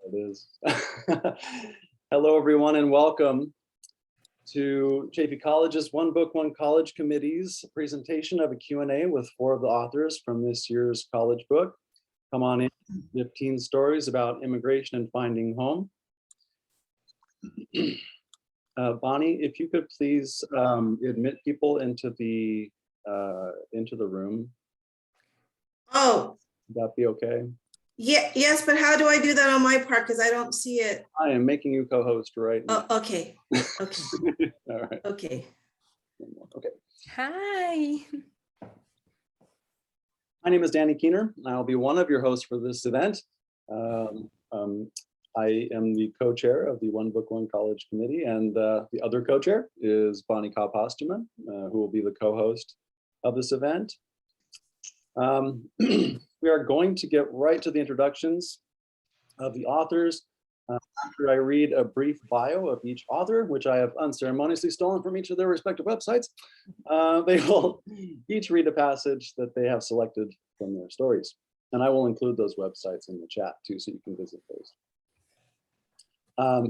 It is. Hello, everyone, and welcome to Chaffey College's One Book, One College Committee's presentation of a Q&A with 4 of the authors from this year's college book. Come on in, 15 stories about immigration and finding home. Bonnie, if you could please admit people into the room. Oh. Would that be okay? Yeah, yes, but how do I do that on my part? Because I don't see it. I am making you co-host right now. Oh, okay. Okay. All right. Okay. Okay. Hi. My name is Danny Keener. I'll be one of your hosts for this event. I am the co-chair of the One Book, One College Committee, and the other co-chair is Bonnie Kopp-Hosteman, who will be the co-host of this event. We are going to get right to the introductions of the authors. After I read a brief bio of each author, which I have unceremoniously stolen from each of their respective websites, they will each read a passage that they have selected from their stories. And I will include those websites in the chat too, so you can visit those.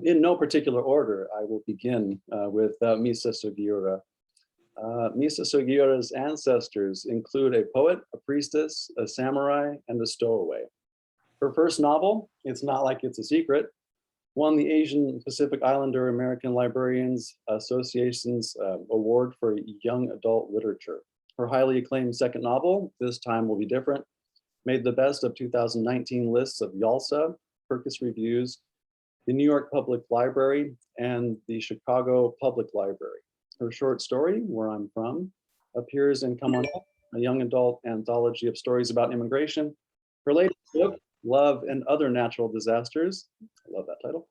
In no particular order, I will begin with Misa Sugiura. Misa Sugiura's ancestors include a poet, a priestess, a samurai, and a stowaway. Her first novel, It's Not Like It's a Secret, won the Asian Pacific Islander American Librarians Association's Award for Young Adult Literature. Her highly acclaimed second novel, This Time Will Be Different, made the best of 2019 lists of YALSA, Kirkus Reviews, the New York Public Library, and the Chicago Public Library. Her short story, Where I'm From, appears in Come On Up, a young adult anthology of stories about immigration. Her latest book, Love and Other Natural Disasters, I love that title,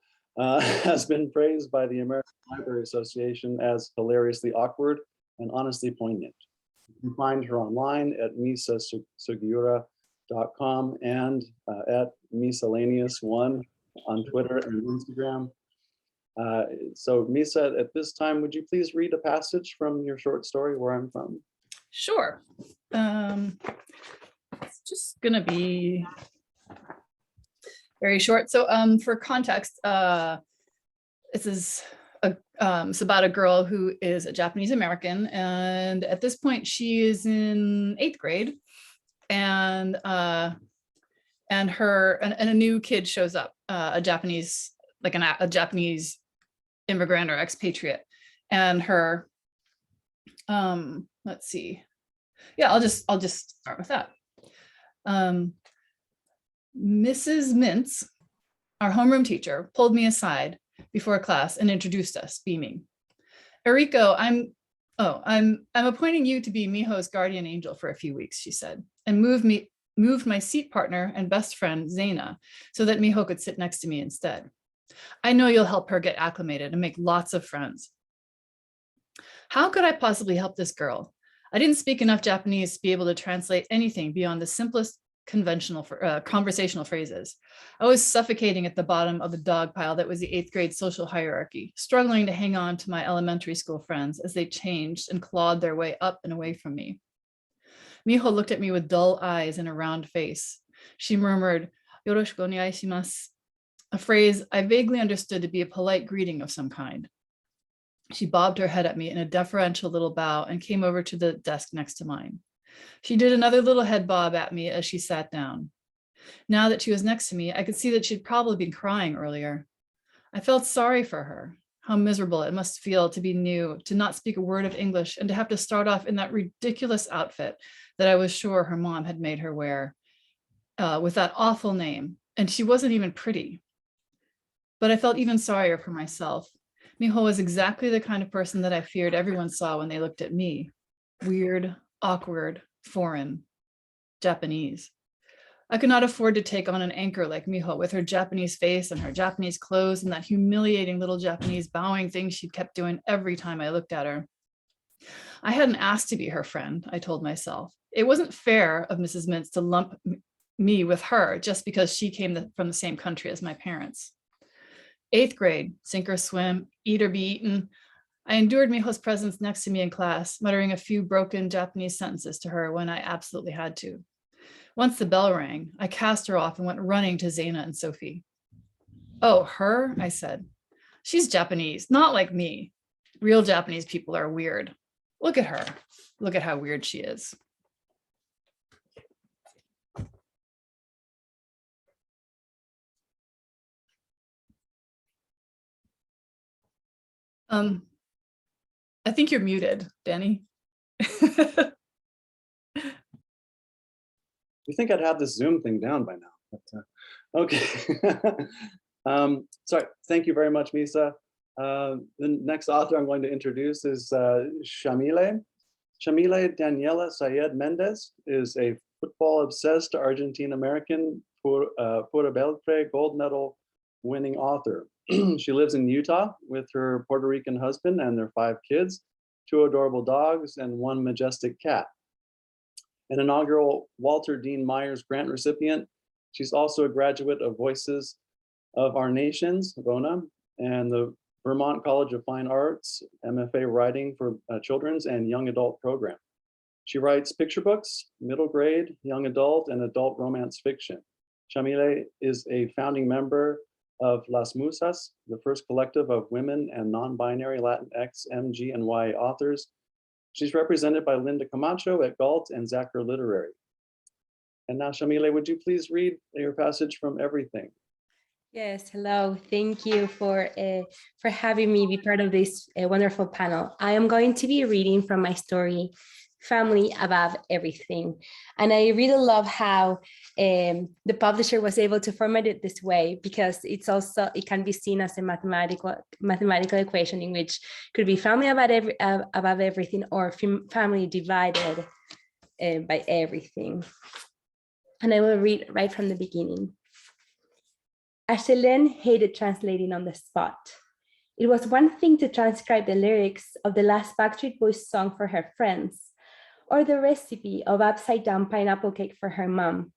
has been praised by the American Library Association as hilariously awkward and honestly poignant. You can find her online at misasugiura.com and at miscellaneous1 on Twitter and Instagram. So Misa, at this time, would you please read a passage from your short story, Where I'm From? Sure. It's just gonna be very short. So for context, this is it's about a girl who is a Japanese American, and at this point she is in 8th grade, and a new kid shows up, a Japanese, like a Japanese immigrant or expatriate, and her let's see, yeah, I'll just start with that. Mrs. Mintz, our homeroom teacher, pulled me aside before class and introduced us, beaming. Eriko, I'm appointing you to be Miho's guardian angel for a few weeks, she said, and moved my seat partner and best friend, Zaina, so that Miho could sit next to me instead. I know you'll help her get acclimated and make lots of friends. How could I possibly help this girl? I didn't speak enough Japanese to be able to translate anything beyond the simplest conventional conversational phrases. I was suffocating at the bottom of the dog pile that was the 8th grade social hierarchy, struggling to hang on to my elementary school friends as they changed and clawed their way up and away from me. Miho looked at me with dull eyes and a round face. She murmured, "Yoroshiku onegai shimasu," a phrase I vaguely understood to be a polite greeting of some kind. She bobbed her head at me in a deferential little bow and came over to the desk next to mine. She did another little head bob at me as she sat down. Now that she was next to me, I could see that she'd probably been crying earlier. I felt sorry for her. How miserable it must feel to be new, to not speak a word of English, and to have to start off in that ridiculous outfit that I was sure her mom had made her wear, with that awful name. And she wasn't even pretty. But I felt even sorrier for myself. Miho was exactly the kind of person that I feared everyone saw when they looked at me. Weird, awkward, foreign, Japanese. I could not afford to take on an anchor like Miho with her Japanese face and her Japanese clothes and that humiliating little Japanese bowing thing she kept doing every time I looked at her. I hadn't asked to be her friend, I told myself. It wasn't fair of Mrs. Mintz to lump me with her just because she came from the same country as my parents. 8th grade, sink or swim, eat or be eaten. I endured Miho's presence next to me in class, muttering a few broken Japanese sentences to her when I absolutely had to. Once the bell rang, I cast her off and went running to Zaina and Sophie. Oh, her, I said. She's Japanese, not like me. Real Japanese people are weird. Look at her. Look at how weird she is. I think you're muted, Danny. You think I'd have this Zoom thing down by now, but okay. Sorry, thank you very much, Misa. The next author I'm going to introduce is Yamile. Yamile Daniela Syed Mendes is a football-obsessed Argentine-American Pura Beltre gold medal winning author. She lives in Utah with her Puerto Rican husband and their 5 kids, 2 adorable dogs, and 1 majestic cat. An inaugural Walter Dean Myers grant recipient. She's also a graduate of Voices of Our Nations, VONA, and the Vermont College of Fine Arts, MFA Writing for Children's and Young Adult program. She writes picture books, middle grade, young adult, and adult romance fiction. Yamile is a founding member of Las Musas, the first collective of women and non-binary Latinx, MG, and Y authors. She's represented by Linda Camacho at Galt and Zachar Literary. And now, Yamile, would you please read your passage from Everything? Yes, hello. Thank you for having me be part of this wonderful panel. I am going to be reading from my story, Family Above Everything. And I really love how the publisher was able to format it this way, because it can be seen as a mathematical equation in which could be family above everything, or family divided by everything. And I will read right from the beginning. Ashelen hated translating on the spot. It was one thing to transcribe the lyrics of the last Backstreet Boys song for her friends, or the recipe of upside-down pineapple cake for her mom.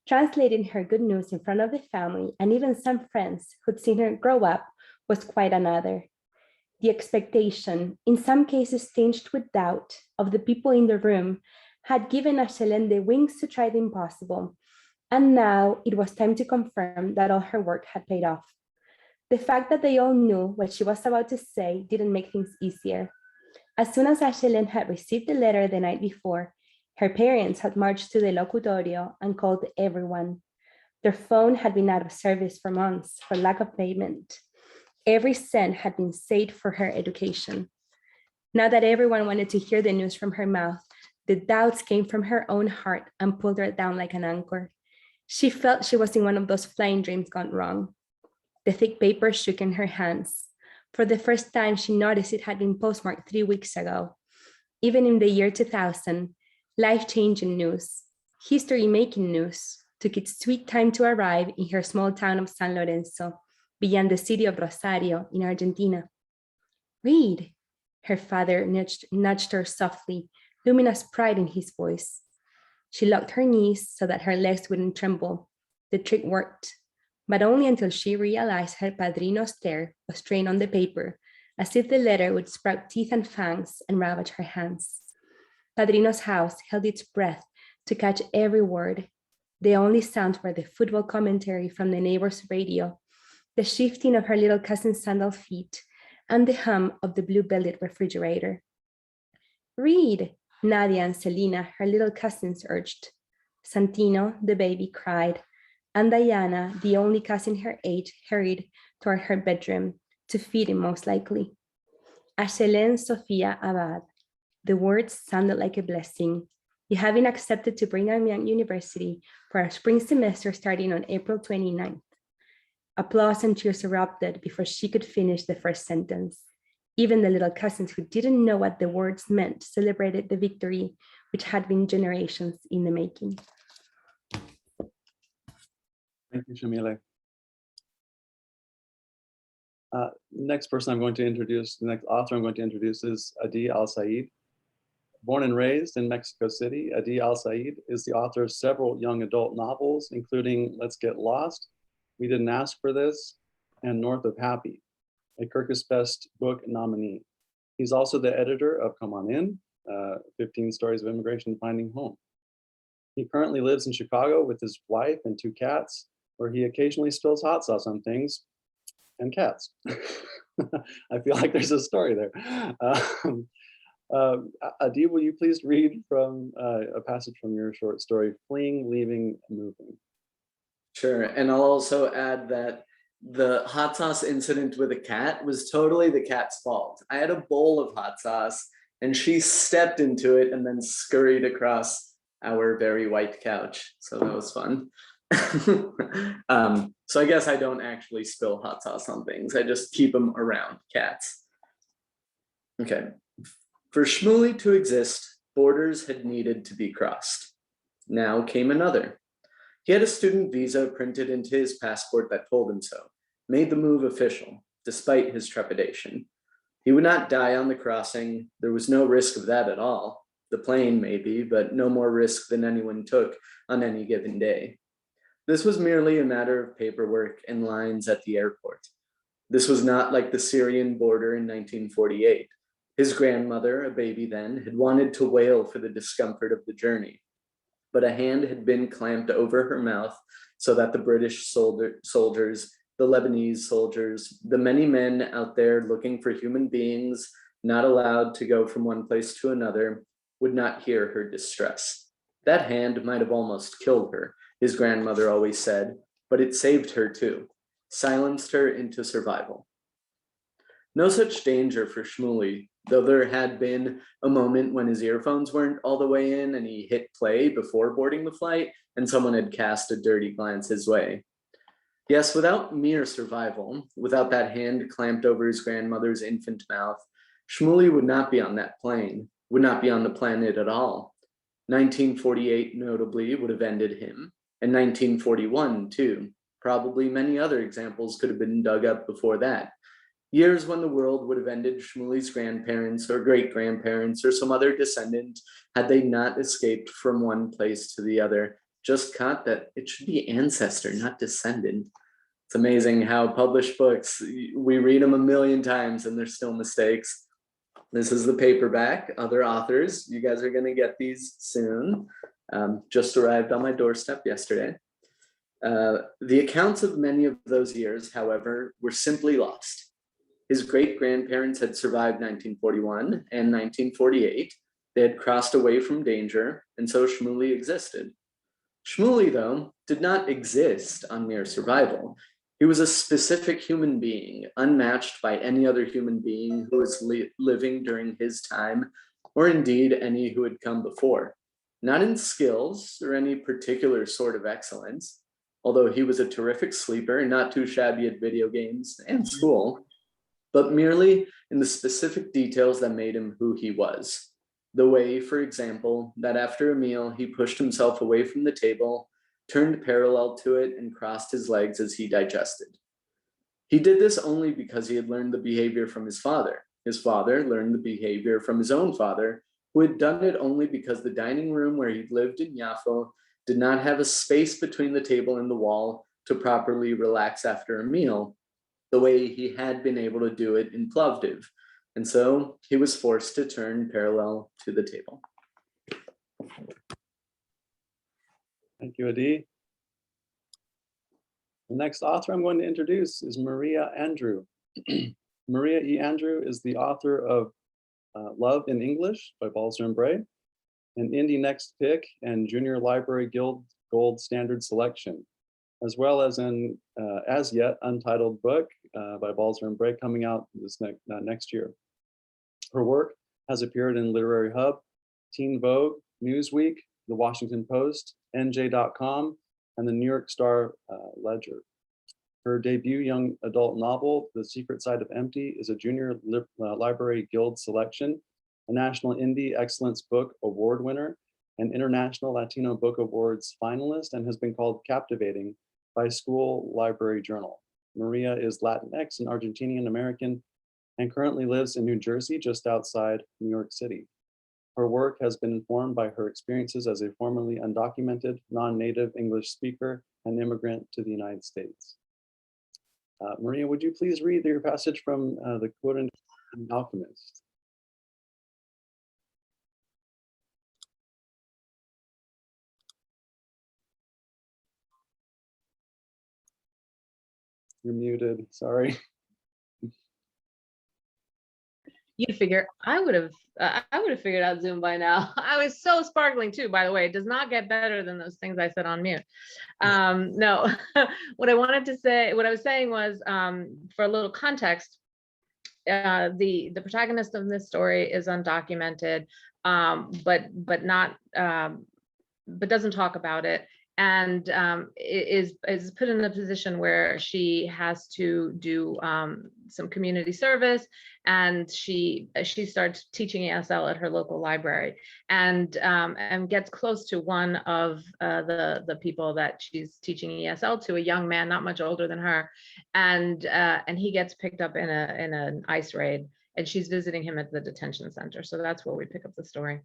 Translating her good news in front of the family and even some friends who'd seen her grow up was quite another. The expectation, in some cases tinged with doubt, of the people in the room had given Ashelen the wings to try the impossible. And now it was time to confirm that all her work had paid off. The fact that they all knew what she was about to say didn't make things easier. As soon as Ashelen had received the letter the night before, her parents had marched to the locutorio and called everyone. Their phone had been out of service for months for lack of payment. Every cent had been saved for her education. Now that everyone wanted to hear the news from her mouth, the doubts came from her own heart and pulled her down like an anchor. She felt she was in one of those flying dreams gone wrong. The thick paper shook in her hands. For the first time, she noticed it had been postmarked 3 weeks ago. Even in the year 2000, life-changing news, history-making news, took its sweet time to arrive in her small town of San Lorenzo, beyond the city of Rosario in Argentina. Read, her father nudged her softly, luminous pride in his voice. She locked her knees so that her legs wouldn't tremble. The trick worked, but only until she realized her padrino's stare was trained on the paper, as if the letter would sprout teeth and fangs and ravage her hands. Padrino's house held its breath to catch every word. The only sounds were the football commentary from the neighbor's radio, the shifting of her little cousin's sandal feet, and the hum of the blue-bellied refrigerator. Read, Nadia and Selena, her little cousins, urged. Santino, the baby, cried, and Diana, the only cousin her age, hurried toward her bedroom to feed him most likely. Ashelen Sofia Abad. The words sounded like a blessing. You have been accepted to Brigham Young University for our spring semester starting on April 29th. Applause and cheers erupted before she could finish the first sentence. Even the little cousins who didn't know what the words meant celebrated the victory, which had been generations in the making. Thank you, Yamile. Next person I'm going to introduce, the next author I'm going to introduce is Adi Al-Saeed. Born and raised in Mexico City, Adi Al-Saeed is the author of several young adult novels, including Let's Get Lost, We Didn't Ask for This, and North of Happy, a Kirkus Best Book nominee. He's also the editor of Come On In, 15 Stories of Immigration Finding Home. He currently lives in Chicago with his wife and 2 cats, where he occasionally spills hot sauce on things and cats. I feel like there's a story there. Adi, will you please read from a passage from your short story, Fleeing, Leaving, Moving? Sure, and I'll also add that the hot sauce incident with a cat was totally the cat's fault. I had a bowl of hot sauce and she stepped into it and then scurried across our very white couch. So that was fun. So I guess I don't actually spill hot sauce on things. I just keep them around cats. Okay. For Shmuley to exist, borders had needed to be crossed. Now came another. He had a student visa printed into his passport that told him so, made the move official, despite his trepidation. He would not die on the crossing. There was no risk of that at all. The plane maybe, but no more risk than anyone took on any given day. This was merely a matter of paperwork and lines at the airport. This was not like the Syrian border in 1948. His grandmother, a baby then, had wanted to wail for the discomfort of the journey, but a hand had been clamped over her mouth so that the British soldiers, the Lebanese soldiers, the many men out there looking for human beings, not allowed to go from one place to another, would not hear her distress. That hand might have almost killed her, his grandmother always said, but it saved her too, silenced her into survival. No such danger for Shmuley, though there had been a moment when his earphones weren't all the way in and he hit play before boarding the flight and someone had cast a dirty glance his way. Yes, without mere survival, without that hand clamped over his grandmother's infant mouth, Shmuley would not be on that plane, would not be on the planet at all. 1948 notably would have ended him, and 1941 too. Probably many other examples could have been dug up before that. Years when the world would have ended Shmuley's grandparents or great-grandparents or some other descendant had they not escaped from one place to the other. Just caught that it should be ancestor, not descendant. It's amazing how published books, we read them a million times and there's still mistakes. This is the paperback, other authors. You guys are gonna get these soon. Just arrived on my doorstep yesterday. The accounts of many of those years, however, were simply lost. His great-grandparents had survived 1941 and 1948. They had crossed away from danger, and so Shmuley existed. Shmuley, though, did not exist on mere survival. He was a specific human being, unmatched by any other human being who was living during his time, or indeed any who had come before. Not in skills or any particular sort of excellence, although he was a terrific sleeper and not too shabby at video games and school, but merely in the specific details that made him who he was. The way, for example, that after a meal, he pushed himself away from the table, turned parallel to it, and crossed his legs as he digested. He did this only because he had learned the behavior from his father. His father learned the behavior from his own father, who had done it only because the dining room where he lived in Yafo did not have a space between the table and the wall to properly relax after a meal, the way he had been able to do it in Plovdiv. And so he was forced to turn parallel to the table. Thank you, Adi. The next author I'm going to introduce is Maria Andreu. Maria E. Andreu is the author of Love in English by Balzer and Bray, an Indie Next Pick and Junior Library Guild Gold Standard Selection, as well as an as yet untitled book by Balzer and Bray coming out this next year. Her work has appeared in Literary Hub, Teen Vogue, Newsweek, The Washington Post, NJ.com, and the New York Star Ledger. Her debut young adult novel, The Secret Side of Empty, is a Junior Library Guild selection, a National Indie Excellence Book Award winner, an International Latino Book Awards finalist, and has been called captivating by School Library Journal. Maria is Latinx and Argentinian American and currently lives in New Jersey, just outside New York City. Her work has been informed by her experiences as a formerly undocumented, non-native English speaker and immigrant to the United States. Maria, would you please read your passage from the quote in Alchemist? You're muted, sorry. You'd figure I would have figured out Zoom by now. I was so sparkling too, by the way. It does not get better than those things I said on mute. No, what I wanted to say, what I was saying was, for a little context, the protagonist of this story is undocumented, but doesn't talk about it, and is put in a position where she has to do some community service, and she starts teaching ESL at her local library, and gets close to one of the people that she's teaching ESL to, a young man not much older than her, and he gets picked up in an ICE raid, and she's visiting him at the detention center. So that's where we pick up the story.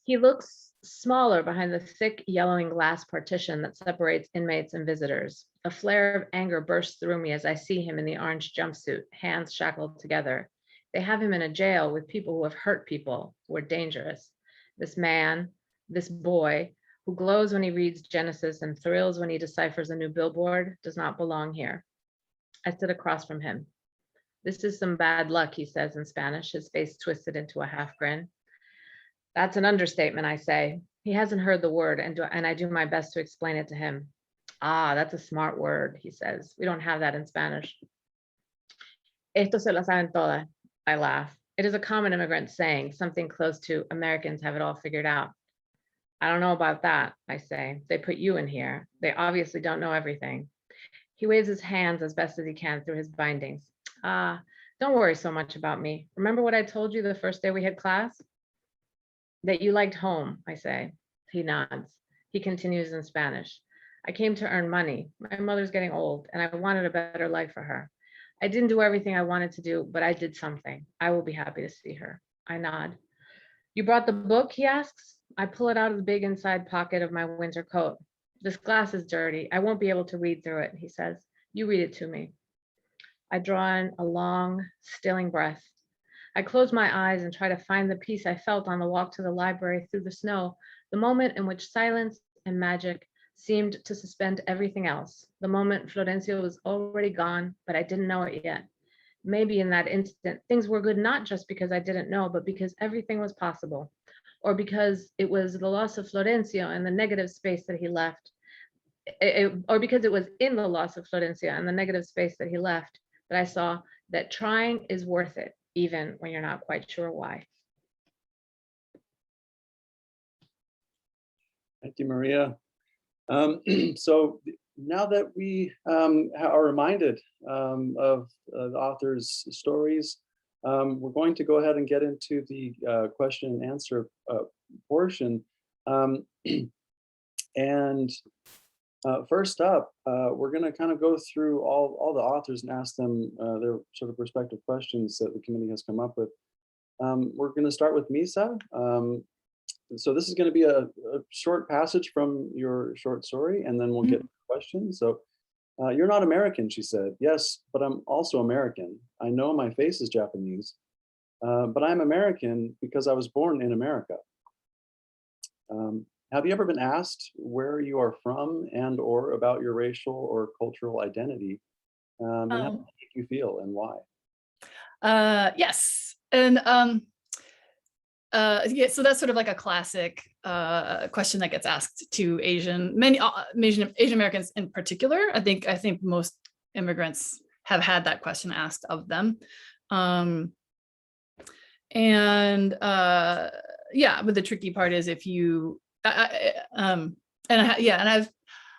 He looks smaller behind the thick yellowing glass partition that separates inmates and visitors. A flare of anger bursts through me as I see him in the orange jumpsuit, hands shackled together. They have him in a jail with people who have hurt people, who are dangerous. This man, this boy, who glows when he reads Genesis and thrills when he deciphers a new billboard, does not belong here. I sit across from him. This is some bad luck, he says in Spanish, his face twisted into a half grin. That's an understatement, I say. He hasn't heard the word, and I do my best to explain it to him. Ah, that's a smart word, he says. We don't have that in Spanish. Esto se lo saben todas, I laugh. It is a common immigrant saying, something close to Americans have it all figured out. I don't know about that, I say. They put you in here. They obviously don't know everything. He waves his hands as best as he can through his bindings. Ah, don't worry so much about me. Remember what I told you the first day we had class? That you liked home, I say. He nods. He continues in Spanish. I came to earn money. My mother's getting old, and I wanted a better life for her. I didn't do everything I wanted to do, but I did something. I will be happy to see her. I nod. You brought the book, he asks. I pull it out of the big inside pocket of my winter coat. This glass is dirty. I won't be able to read through it, he says. You read it to me. I draw in a long, stilling breath. I close my eyes and try to find the peace I felt on the walk to the library through the snow, the moment in which silence and magic seemed to suspend everything else, the moment Florencio was already gone, but I didn't know it yet. Maybe in that instant, things were good not just because I didn't know, but because everything was possible, or because it was the loss of Florencio and the negative space that he left, or because it was in the loss of Florencio and the negative space that he left that I saw that trying is worth it, even when you're not quite sure why. Thank you, Maria. So now that we are reminded of the author's stories, we're going to go ahead and get into the question and answer portion. First up, we're going to kind of go through all the authors and ask them their sort of respective questions that the committee has come up with. We're going to start with Misa. So this is going to be a short passage from your short story, and then we'll get to questions. So you're not American, she said. Yes, but I'm also American. I know my face is Japanese, but I'm American because I was born in America. Have you ever been asked where you are from and or about your racial or cultural identity? And how does it make you feel and why? Yes. And yeah, so that's sort of like a classic question that gets asked to Asian Americans in particular. I think most immigrants have had that question asked of them. Yeah, but the tricky part is if you I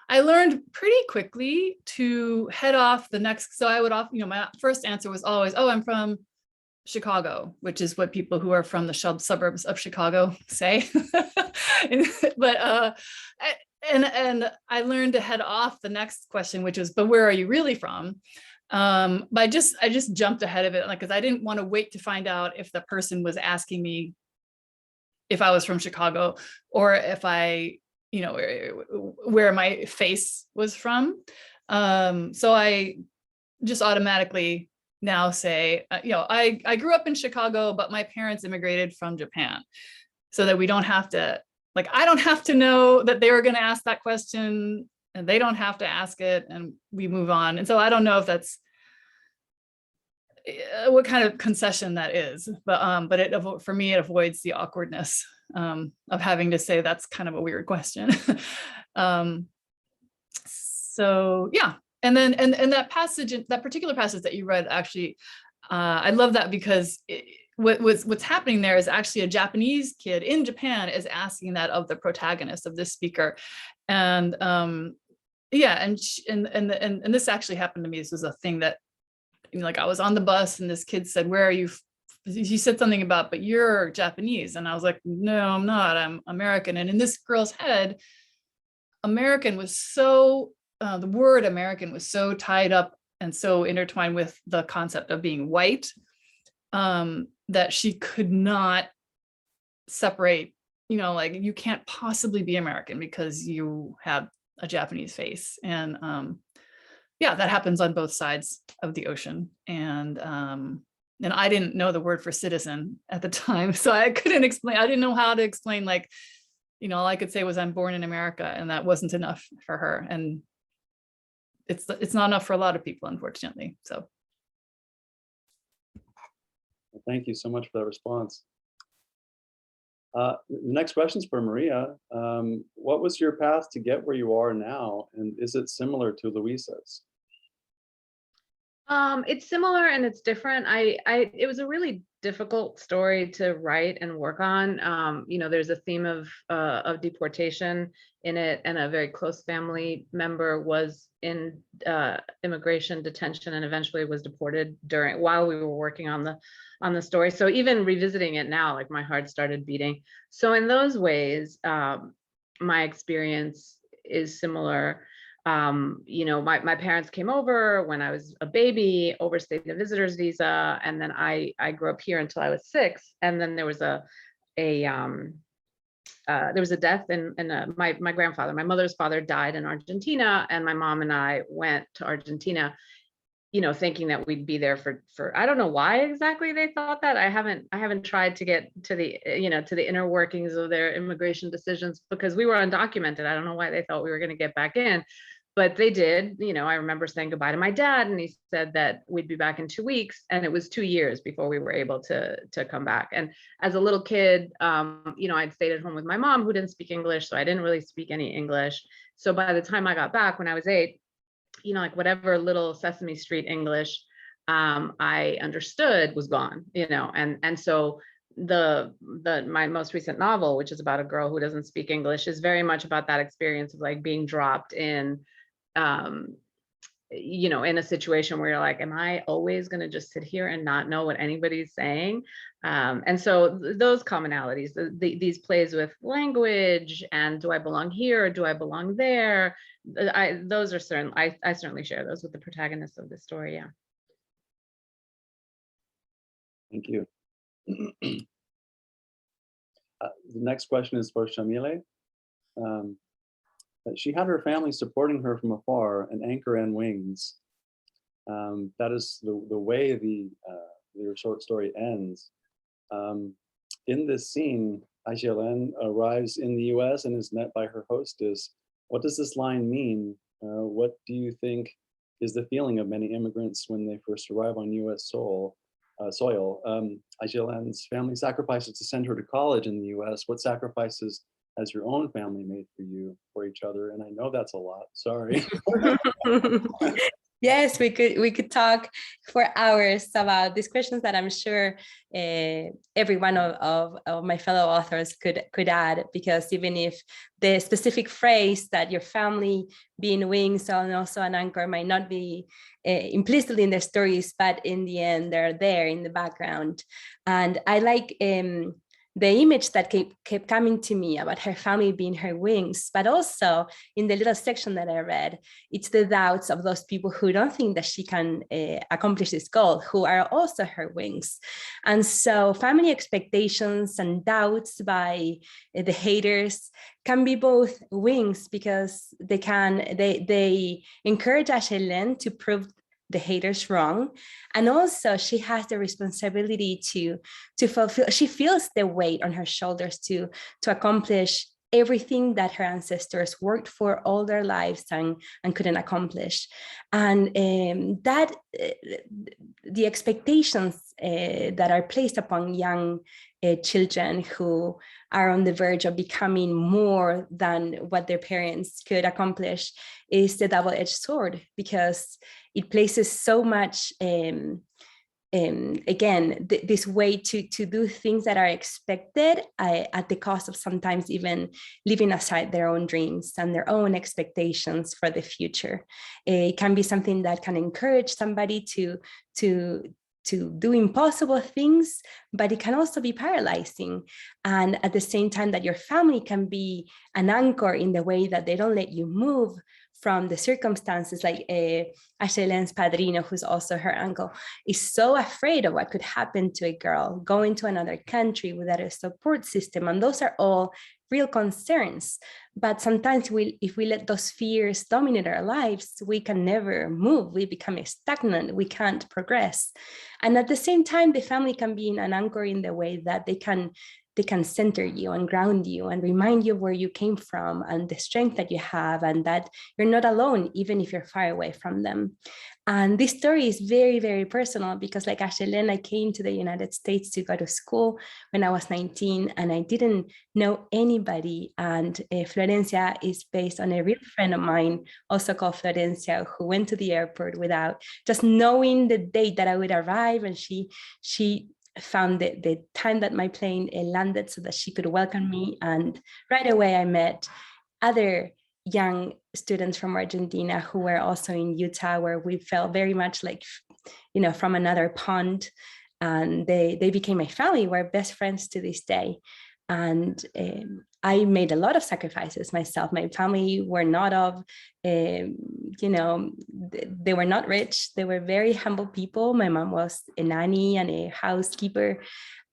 learned pretty quickly to head off the next. So I would often, my first answer was always, "Oh, I'm from Chicago," which is what people who are from the suburbs of Chicago say. But I learned to head off the next question, which was, "But where are you really from?" But I just jumped ahead of it, like, because I didn't want to wait to find out if the person was asking me if I was from Chicago or if I, where my face was from. So I just automatically now say, I grew up in Chicago, but my parents immigrated from Japan, so that we don't have to, I don't have to know that they were going to ask that question and they don't have to ask it, and we move on. And so I don't know if that's what kind of concession that is, but for me, it avoids the awkwardness of having to say that's kind of a weird question. So yeah, and then and that passage, that particular passage that you read, actually, I love that because what's happening there is actually a Japanese kid in Japan is asking that of the protagonist, of this speaker, and yeah, and this actually happened to me. This was a thing that, like, I was on the bus and this kid said, "Where are you?" He said something about, "But you're Japanese," and I was like, "No, I'm not. I'm American." And in this girl's head, American was so the word American was so tied up and so intertwined with the concept of being white, that she could not separate, like, you can't possibly be American because you have a Japanese face. And yeah, that happens on both sides of the ocean. And I didn't know the word for citizen at the time, so I couldn't explain. I didn't know how to explain, like, all I could say was I'm born in America, and that wasn't enough for her. And it's not enough for a lot of people, unfortunately. So Thank you so much for that response. The next question is for Maria. What was your path to get where you are now, and is it similar to Luisa's? It's similar and it's different. It was a really difficult story to write and work on. There's a theme of deportation in it, and a very close family member was in immigration detention and eventually was deported while we were working on the story. So even revisiting it now, like, my heart started beating. So in those ways, my experience is similar. My parents came over when I was a baby, overstayed the visitor's visa, and then I grew up here until I was 6. And then there was a death in my grandfather. My mother's father died in Argentina, and my mom and I went to Argentina, thinking that we'd be there for I don't know why exactly they thought that. I haven't tried to get to the inner workings of their immigration decisions, because we were undocumented. I don't know why they thought we were going to get back in, but they did. I remember saying goodbye to my dad, and he said that we'd be back in 2 weeks, and it was 2 years before we were able to come back. And as a little kid, I'd stayed at home with my mom, who didn't speak English, so I didn't really speak any English. So by the time I got back when I was 8, like, whatever little Sesame Street English I understood was gone, and so my most recent novel, which is about a girl who doesn't speak English, is very much about that experience of, like, being dropped in in a situation where you're like, am I always going to just sit here and not know what anybody's saying? And so those commonalities, these plays with language, and do I belong here or do I belong there? Those are certain. I certainly share those with the protagonists of this story. Yeah. Thank you. The next question is for Yamile. She had her family supporting her from afar, an anchor and wings. That is the way your short story ends. In this scene, Aijelen arrives in the US and is met by her hostess. What does this line mean? What do you think is the feeling of many immigrants when they first arrive on US soil? Aijelen's family sacrifices to send her to college in the US. What sacrifices has your own family made for you, for each other? And I know that's a lot, sorry. Yes, we could talk for hours about these questions that I'm sure every one of my fellow authors could add, because even if the specific phrase that your family being wings and also an anchor might not be implicitly in their stories, but in the end they're there in the background. And I like the image that kept coming to me about her family being her wings, but also in the little section that I read, it's the doubts of those people who don't think that she can accomplish this goal, who are also her wings. And so family expectations and doubts by the haters can be both wings, because they encourage Aijelen to prove the haters wrong, and also she has the responsibility to fulfill. She feels the weight on her shoulders to accomplish everything that her ancestors worked for all their lives and couldn't accomplish. And the expectations that are placed upon young children who are on the verge of becoming more than what their parents could accomplish is the double-edged sword, because it places so much again, this way to do things that are expected at the cost of sometimes even leaving aside their own dreams and their own expectations for the future. It can be something that can encourage somebody to do impossible things, but it can also be paralyzing. And at the same time that your family can be an anchor in the way that they don't let you move from the circumstances, like Ashlene's padrino, who's also her uncle, is so afraid of what could happen to a girl going to another country without a support system. And those are all real concerns. But sometimes if we let those fears dominate our lives, we can never move. We become stagnant. We can't progress. And at the same time, the family can be an anchor in the way that they can center you and ground you and remind you where you came from and the strength that you have, and that you're not alone, even if you're far away from them. And this story is very, very personal because, like Ashley, I came to the United States to go to school when I was 19 and I didn't know anybody. And Florencia is based on a real friend of mine, also called Florencia, who went to the airport without just knowing the date that I would arrive. And she found the time that my plane landed so that she could welcome me. And right away I met other young students from Argentina who were also in Utah, where we felt very much like, from another pond. And they became my family. We're best friends to this day. And I made a lot of sacrifices myself. My family were not they were not rich. They were very humble people. My mom was a nanny and a housekeeper,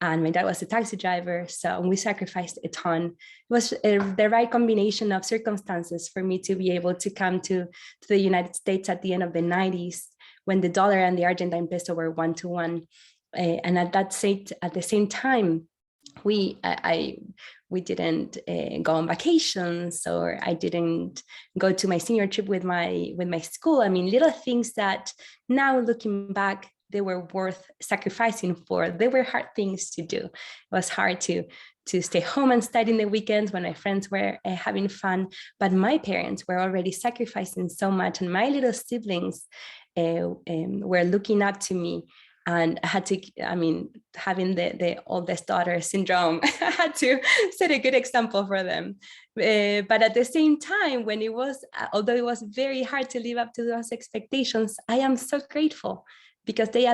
and my dad was a taxi driver. So we sacrificed a ton. It was the right combination of circumstances for me to be able to come to the United States at the end of the 90s, when the dollar and the Argentine peso were 1-to-1. And at the same time, we didn't go on vacations, or I didn't go to my senior trip with my school. I mean, little things that now looking back, they were worth sacrificing for. They were hard things to do. It was hard to stay home and study in the weekends when my friends were having fun, but my parents were already sacrificing so much, and my little siblings were looking up to me. And I had to, having the oldest daughter syndrome, I had to set a good example for them. But at the same time, although it was very hard to live up to those expectations, I am so grateful because they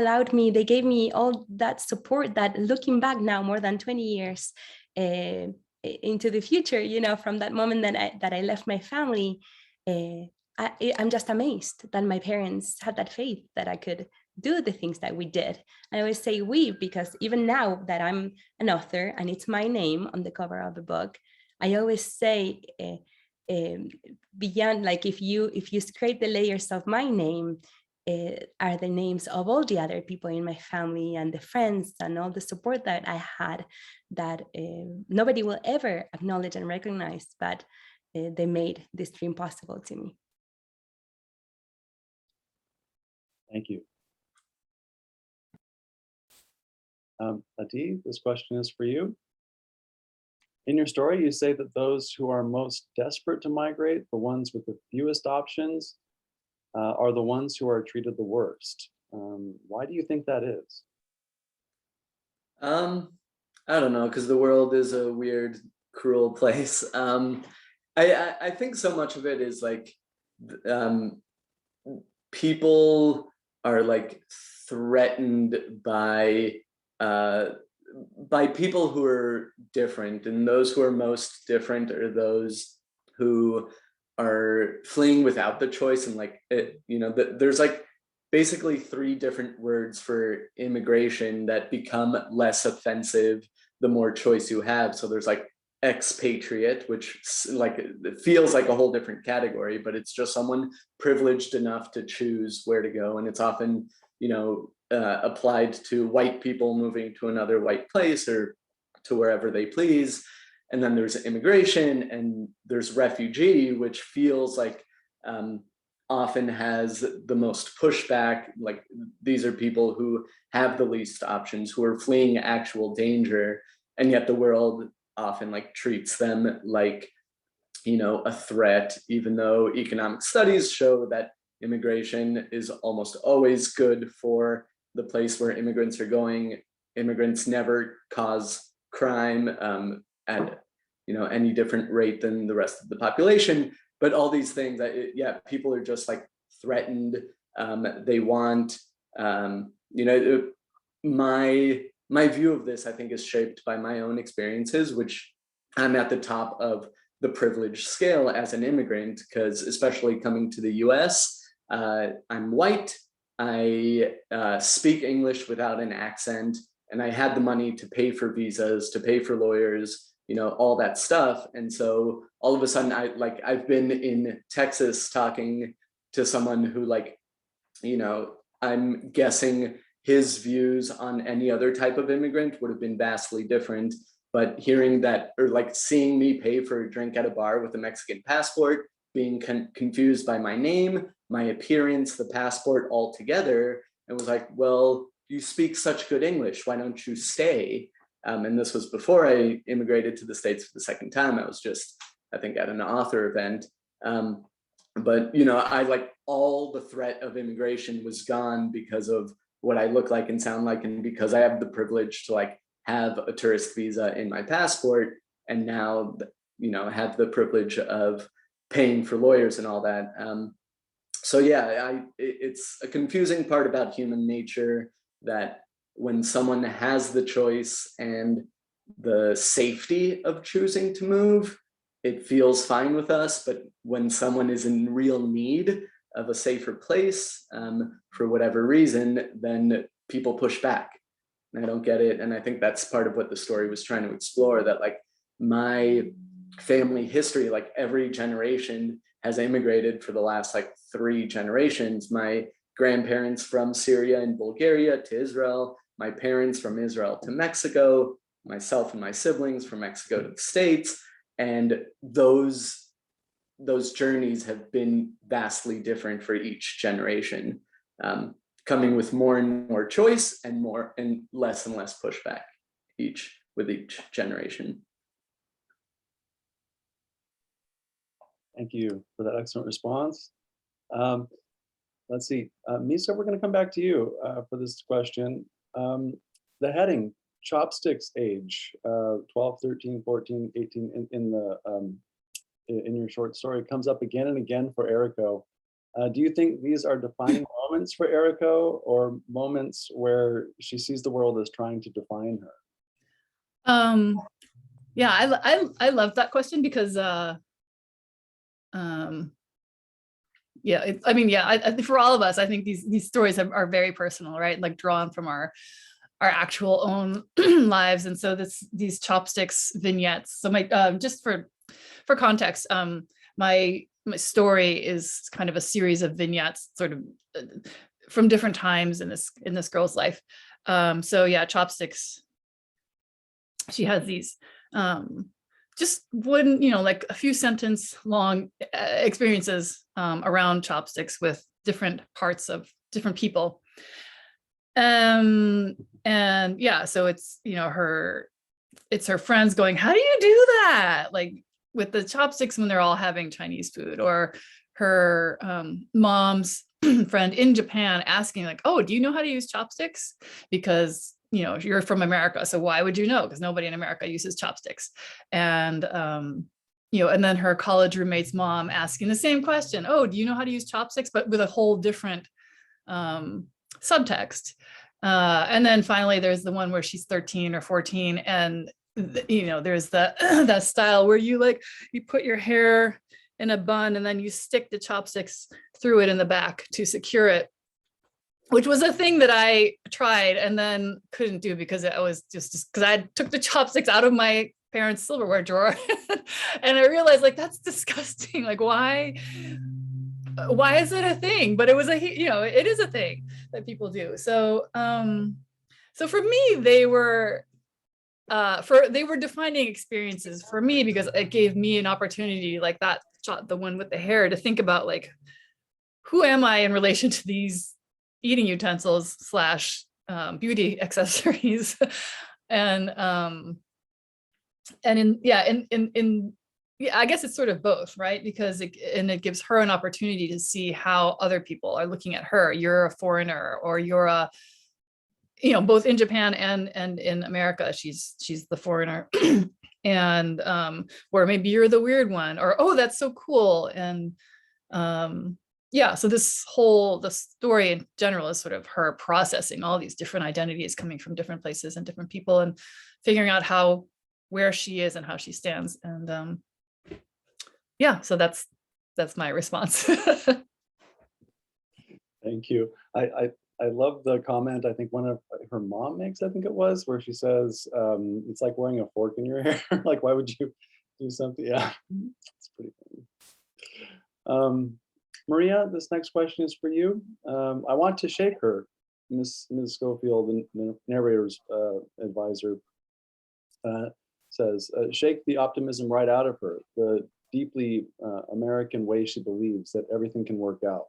gave me all that support that, looking back now, more than 20 years into the future, from that moment that I left my family, I'm just amazed that my parents had that faith that I could do the things that we did. I always say we, because even now that I'm an author and it's my name on the cover of the book, I always say beyond, like, if you scrape the layers of my name, are the names of all the other people in my family and the friends and all the support that I had, that nobody will ever acknowledge and recognize, but they made this dream possible to me. Thank you. Adi, this question is for you. In your story, you say that those who are most desperate to migrate, the ones with the fewest options, are the ones who are treated the worst. Why do you think that is? I don't know, because the world is a weird, cruel place. I think so much of it is like people are like threatened by people who are different, and those who are most different are those who are fleeing without the choice. And like there's like basically 3 different words for immigration that become less offensive the more choice you have. So there's like expatriate, which like it feels like a whole different category, but it's just someone privileged enough to choose where to go, and it's often applied to white people moving to another white place or to wherever they please. and then there's immigration, and there's refugee, which feels like often has the most pushback. Like these are people who have the least options, who are fleeing actual danger, and yet the world often like treats them like, you know, a threat, even though economic studies show that immigration is almost always good for the place where immigrants are going. Immigrants never cause crime at, you know, any different rate than the rest of the population. But all these things, yeah, people are just like threatened. They want, you know, my view of this, I think, is shaped by my own experiences, which I'm at the top of the privilege scale as an immigrant, because especially coming to the US, I'm white, I speak English without an accent, and I had the money to pay for visas, to pay for lawyers, you know, all that stuff. And so all of a sudden, I've been in Texas talking to someone who, like, you know, I'm guessing his views on any other type of immigrant would have been vastly different. But hearing that, or like seeing me pay for a drink at a bar with a Mexican passport, being confused by my name, my appearance, the passport all together, and was like, well, you speak such good English, why don't you stay? And this was before I immigrated to the States for the second time. I was just, I think, at an author event. But, you know, I like all the threat of immigration was gone because of what I look like and sound like, and because I have the privilege to like have a tourist visa in my passport, and now, you know, have the privilege of paying for lawyers and all that. So yeah, it's a confusing part about human nature, that when someone has the choice and the safety of choosing to move, it feels fine with us. But when someone is in real need of a safer place, for whatever reason, then people push back. And I don't get it. And I think that's part of what the story was trying to explore, that like my family history, like every generation has immigrated for the last like 3 generations. My grandparents from Syria and Bulgaria to Israel, my parents from Israel to Mexico, myself and my siblings from Mexico to the States. And those journeys have been vastly different for each generation, coming with more and more choice and less pushback with each generation. Thank you for that excellent response. Let's see, Misa, we're going to come back to you for this question. The heading, Chopsticks Age, 12, 13, 14, 18, in your short story, comes up again and again for Eriko. Do you think these are defining moments for Eriko, or moments where she sees the world as trying to define her? Yeah, I love that question because yeah, I mean, yeah, I think for all of us, I think these stories are very personal, right? Like drawn from our actual own lives. And so these chopsticks vignettes. So my just for context, my story is kind of a series of vignettes, sort of from different times in this girl's life. So yeah, chopsticks. She has these just one, you know, like a few sentence long experiences around chopsticks with different parts of different people. And yeah, so it's, you know, it's her friends going, how do you do that? Like with the chopsticks when they're all having Chinese food, or her mom's friend in Japan asking like, oh, do you know how to use chopsticks? Because, you know, you're from America, so why would you know? Because nobody in America uses chopsticks. And, you know, and then her college roommate's mom asking the same question, oh, do you know how to use chopsticks? But with a whole different subtext. And then finally, there's the one where she's 13 or 14, and you know, there's that style where you put your hair in a bun and then you stick the chopsticks through it in the back to secure it, which was a thing that I tried and then couldn't do because I was just because I took the chopsticks out of my parents' silverware drawer and I realized like that's disgusting. Like why is it a thing? But it was it is a thing that people do. So so for me, they were they were defining experiences for me because it gave me an opportunity, like that shot, the one with the hair, to think about like, who am I in relation to these eating utensils slash beauty accessories? and I guess it's sort of both, right? Because it gives her an opportunity to see how other people are looking at her. You're a foreigner, or you're a, both in Japan and in America, she's the foreigner. And or maybe you're the weird one, or, oh, that's so cool. And so the story in general is sort of her processing all these different identities coming from different places and different people, and figuring out where she is and how she stands. And so that's my response. Thank you. I love the comment, I think one of her mom makes, I think it was, where she says, it's like wearing a fork in your hair. Like, why would you do something? Yeah, it's pretty funny. Maria, this next question is for you. I want to shake her. Ms. Schofield, the narrator's advisor, says, shake the optimism right out of her, the deeply American way she believes that everything can work out.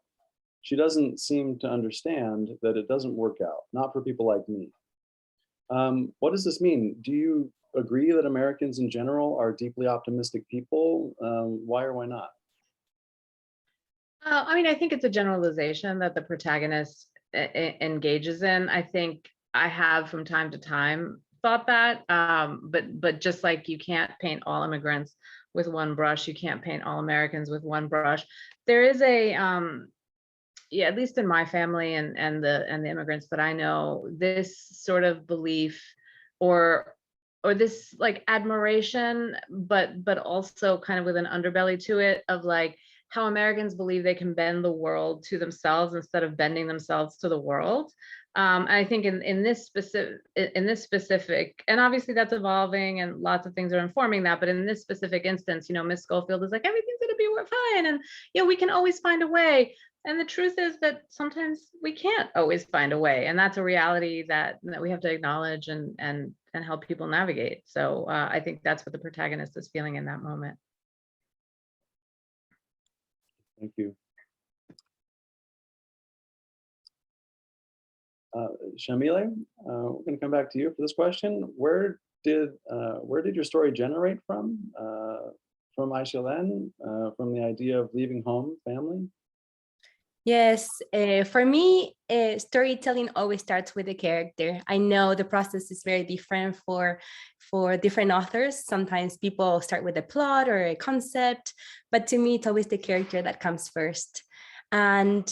She doesn't seem to understand that it doesn't work out, not for people like me. What does this mean? Do you agree that Americans in general are deeply optimistic people? Why or why not? I think it's a generalization that the protagonist engages in. I think I have from time to time thought that, but just like you can't paint all immigrants with one brush, you can't paint all Americans with one brush. There is a, at least in my family and the immigrants that I know, this sort of belief or this like admiration, but also kind of with an underbelly to it, of like how Americans believe they can bend the world to themselves instead of bending themselves to the world. And I think in this specific, and obviously that's evolving and lots of things are informing that, but in this specific instance, Miss Schofield is like, everything's gonna be fine, and we can always find a way. And the truth is that sometimes we can't always find a way, and that's a reality that we have to acknowledge and help people navigate. So I think that's what the protagonist is feeling in that moment. Thank you. Yamile, we're going to come back to you for this question. Where did your story generate from? From Aisha-Len, from the idea of leaving home, family? Yes, for me, storytelling always starts with the character. I know the process is very different for different authors. Sometimes people start with a plot or a concept, but to me, it's always the character that comes first. And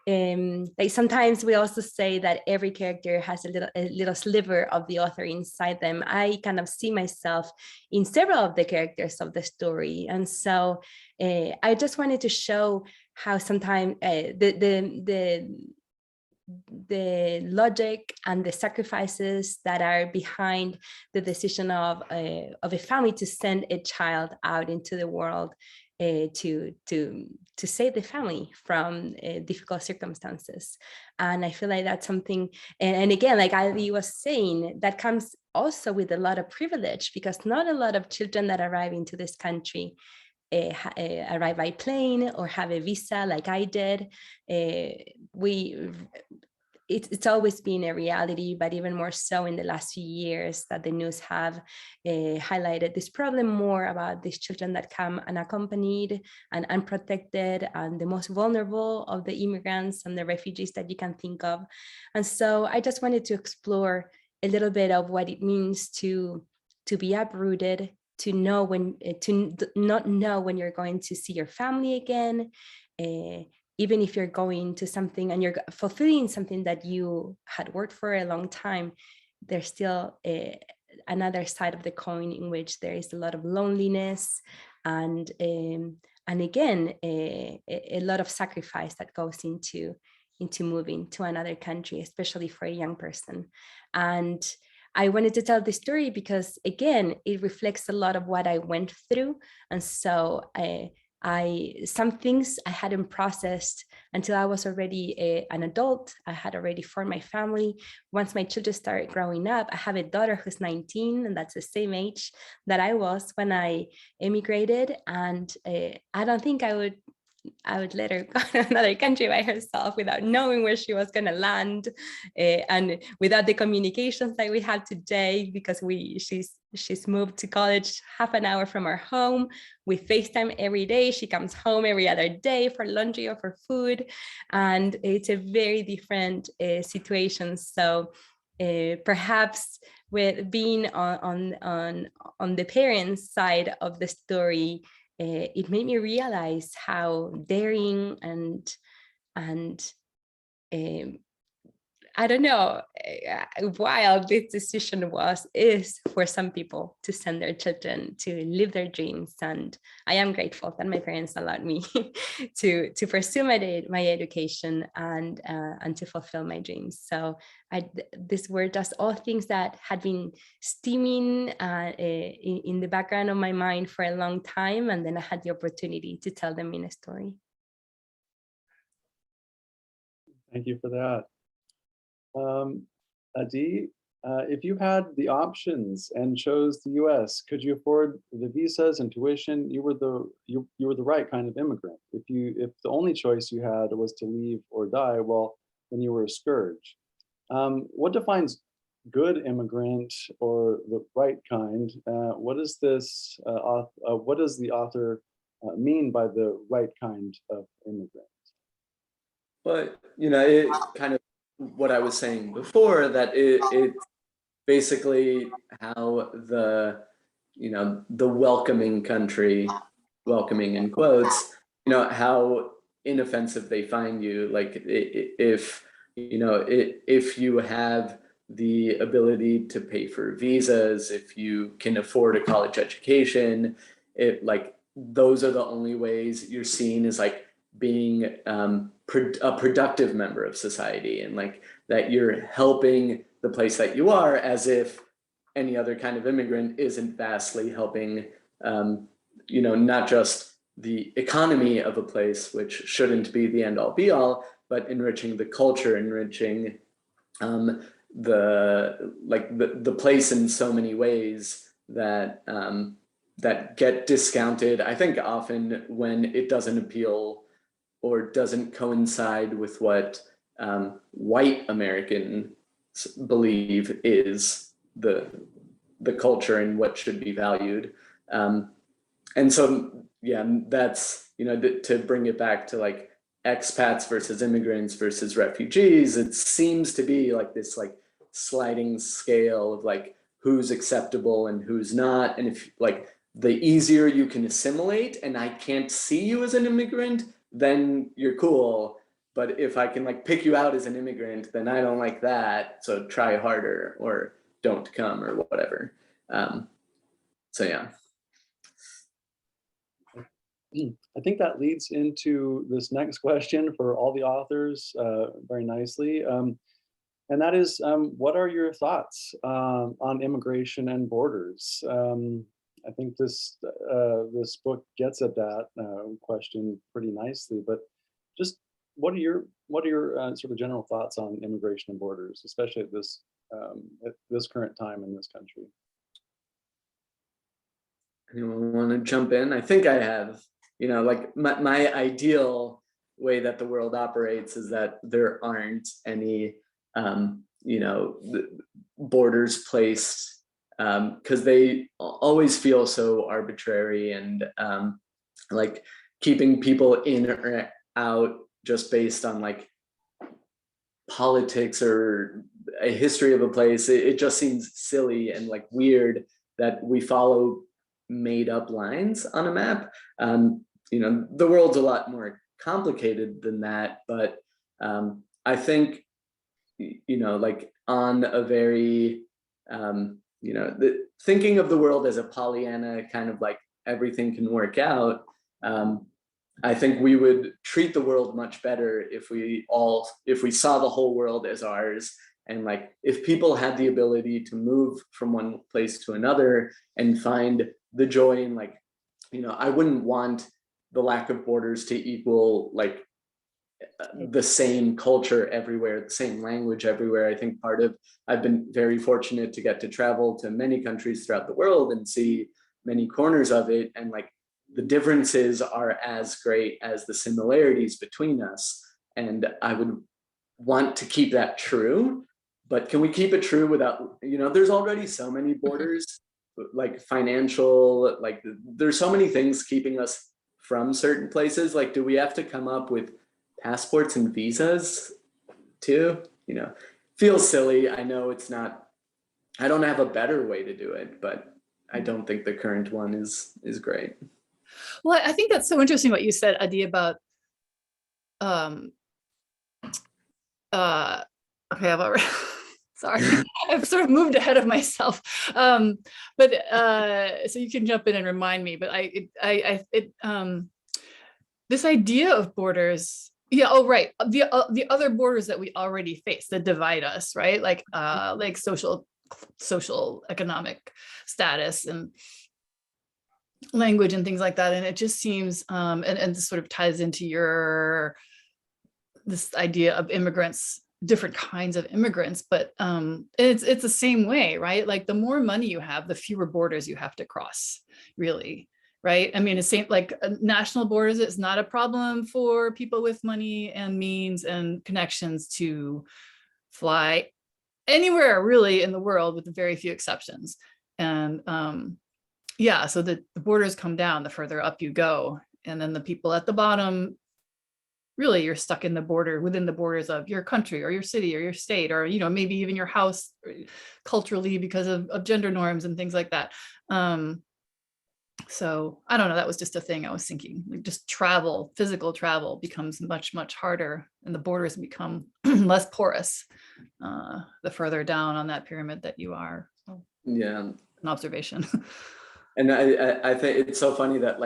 like sometimes we also say that every character has a little sliver of the author inside them. I kind of see myself in several of the characters of the story, and so I just wanted to show how sometimes the logic and the sacrifices that are behind the decision of a family to send a child out into the world to save the family from difficult circumstances. And I feel like that's something, and again, like Ali was saying, that comes also with a lot of privilege, because not a lot of children that arrive into this country arrive by plane or have a visa like I did. It's always been a reality, but even more so in the last few years that the news have highlighted this problem more about these children that come unaccompanied and unprotected, and the most vulnerable of the immigrants and the refugees that you can think of. And so I just wanted to explore a little bit of what it means to be uprooted, to know when to not know when you're going to see your family again, even if you're going to something and you're fulfilling something that you had worked for a long time. There's still another side of the coin in which there is a lot of loneliness and again a lot of sacrifice that goes into moving to another country, especially for a young person. And I wanted to tell this story because, again, it reflects a lot of what I went through. And so some things I hadn't processed until I was already an adult. I had already formed my family. Once my children started growing up, I have a daughter who's 19, and that's the same age that I was when I immigrated. And I don't think I would let her go to another country by herself without knowing where she was going to land, and without the communications that we have today, because she's moved to college half an hour from our home. We FaceTime every day. She comes home every other day for laundry or for food, and it's a very different situation. So perhaps with being on the parents' side of the story, it made me realize how daring and I don't know, wild this decision is for some people to send their children to live their dreams. And I am grateful that my parents allowed me to pursue my education and to fulfill my dreams. So these were just all things that had been steaming in the background of my mind for a long time. And then I had the opportunity to tell them in a story. Thank you for that. Adi, if you had the options and chose the US, could you afford the visas and tuition? You were the right kind of immigrant. If the only choice you had was to leave or die, well, then you were a scourge. What defines good immigrant or the right kind? What does the author mean by the right kind of immigrant? But it kind of what I was saying before, that it's basically how the welcoming country, welcoming in quotes, how inoffensive they find you. Like if you have the ability to pay for visas, if you can afford a college education, those are the only ways you're seen as like being a productive member of society, and like that you're helping the place that you are, as if any other kind of immigrant isn't vastly helping, not just the economy of a place, which shouldn't be the end all be all, but enriching the culture, enriching the place in so many ways that that get discounted, I think, often when it doesn't appeal or doesn't coincide with what white Americans believe is the culture and what should be valued. And so, yeah, that's, to bring it back to like expats versus immigrants versus refugees, it seems to be like this like sliding scale of like who's acceptable and who's not. And if like the easier you can assimilate and I can't see you as an immigrant, then you're cool. But if I can like pick you out as an immigrant, then I don't like that. So try harder or don't come or whatever. So yeah. I think that leads into this next question for all the authors very nicely. And that is, what are your thoughts on immigration and borders? I think this book gets at that question pretty nicely, but just what are your sort of general thoughts on immigration and borders, especially at this current time in this country? Anyone want to jump in? I think I have, like my ideal way that the world operates is that there aren't any, borders placed, because they always feel so arbitrary and like keeping people in or out just based on like politics or a history of a place. It just seems silly and like weird that we follow made up lines on a map. The world's a lot more complicated than that, but I think, like on a very, thinking of the world as a Pollyanna kind of like everything can work out. I think we would treat the world much better if we saw the whole world as ours. And like, if people had the ability to move from one place to another and find the joy in like, I wouldn't want the lack of borders to equal like the same culture everywhere, the same language everywhere. I think I've been very fortunate to get to travel to many countries throughout the world and see many corners of it. And like the differences are as great as the similarities between us. And I would want to keep that true, but can we keep it true without, there's already so many borders, like financial, like there's so many things keeping us from certain places. Like, do we have to come up with passports and visas too? Feels silly. I know it's not, I don't have a better way to do it, but I don't think the current one is great. Well, I think that's so interesting what you said, Adi, about okay, I've already sorry, I've sort of moved ahead of myself. But so you can jump in and remind me, but this idea of borders, yeah, oh right, the other borders that we already face that divide us, right? Like social, economic status and language and things like that. And it just seems, and this sort of ties into this idea of immigrants, different kinds of immigrants, but it's the same way, right? Like the more money you have, the fewer borders you have to cross, really, right? I mean, it's same like national borders. It's not a problem for people with money and means and connections to fly anywhere really in the world, with very few exceptions. And yeah, so the borders come down the further up you go, and then the people at the bottom, really you're stuck in within the borders of your country or your city or your state, or maybe even your house culturally because of gender norms and things like that. So I don't know, that was just a thing I was thinking, like just physical travel becomes much, much harder, and the borders become less porous the further down on that pyramid that you are. So, yeah, an observation. And I think it's so funny that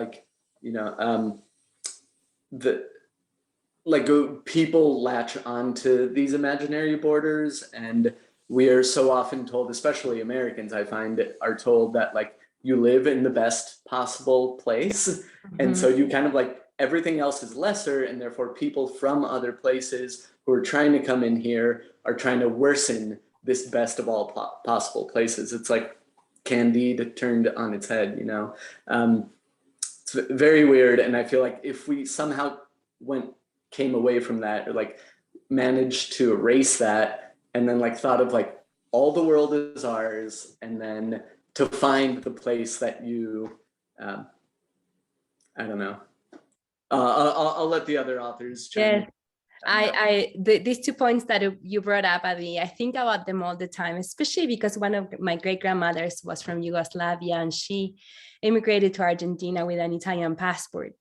people latch onto these imaginary borders, and we are so often told, especially Americans, I find, are told that like you live in the best possible place. And so you kind of like everything else is lesser, and therefore people from other places who are trying to come in here are trying to worsen this best of all possible places. It's like Candide turned on its head, it's very weird. And I feel like if we somehow came away from that, or like managed to erase that, and then like thought of like all the world is ours, and then to find the place that you, I don't know. I'll let the other authors chime in. These 2 points that you brought up, Adi, I think about them all the time, especially because one of my great grandmothers was from Yugoslavia, and she immigrated to Argentina with an Italian passport.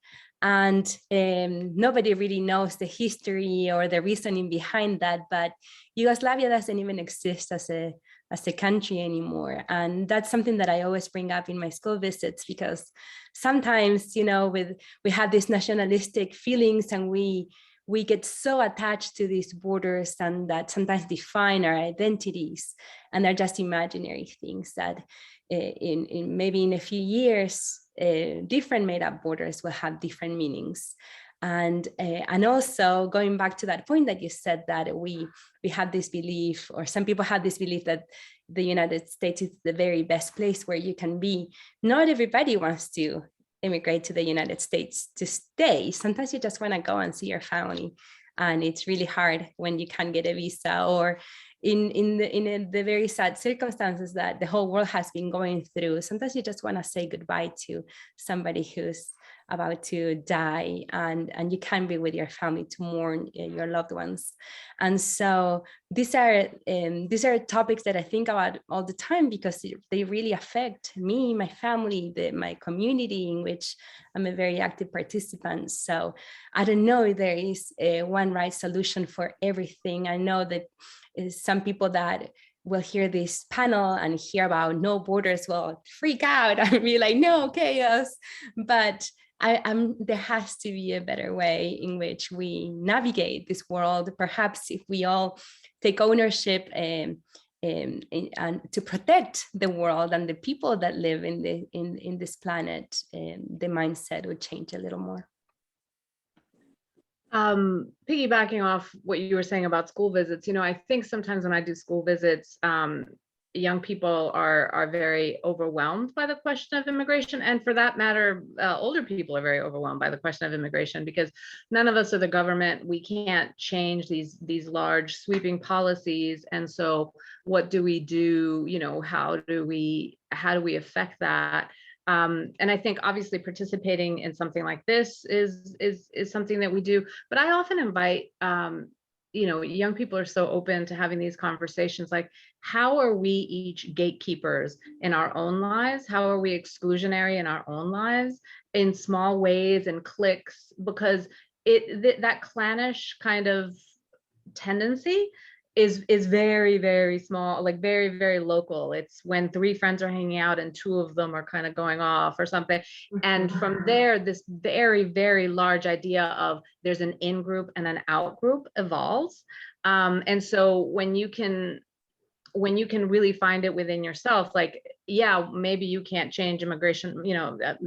And nobody really knows the history or the reasoning behind that, but Yugoslavia doesn't even exist as a country anymore. And that's something that I always bring up in my school visits, because sometimes, we have these nationalistic feelings, and we get so attached to these borders, and that sometimes define our identities, and they're just imaginary things that in maybe in a few years, different made up borders will have different meanings. And also going back to that point that you said, that we have this belief, or some people have this belief, that the United States is the very best place where you can be. Not everybody wants to immigrate to the United States to stay. Sometimes you just want to go and see your family, and it's really hard when you can't get a visa, or in the very sad circumstances that the whole world has been going through. Sometimes you just want to say goodbye to somebody who's about to die, and you can't be with your family to mourn your loved ones. And so these are topics that I think about all the time, because they really affect me, my family, my community, in which I'm a very active participant. So I don't know if there is one right solution for everything. I know that some people that will hear this panel and hear about no borders will freak out and be like, no, chaos. But there has to be a better way in which we navigate this world. Perhaps if we all take ownership and to protect the world and the people that live in this planet, the mindset would change a little more. Piggybacking off what you were saying about school visits, I think sometimes when I do school visits, young people are very overwhelmed by the question of immigration. And for that matter, older people are very overwhelmed by the question of immigration, because none of us are the government. We can't change these large sweeping policies. And so what do we do? How do we affect that? And I think obviously participating in something like this is something that we do. But I often invite, young people are so open to having these conversations, like, how are we each gatekeepers in our own lives? How are we exclusionary in our own lives in small ways and cliques? Because that clannish kind of tendency is very, very small, like very, very local. It's when 3 friends are hanging out and 2 of them are kind of going off or something. And from there, this very, very large idea of there's an in group and an out group evolves. And so when you can really find it within yourself, like, yeah, maybe you can't change immigration, US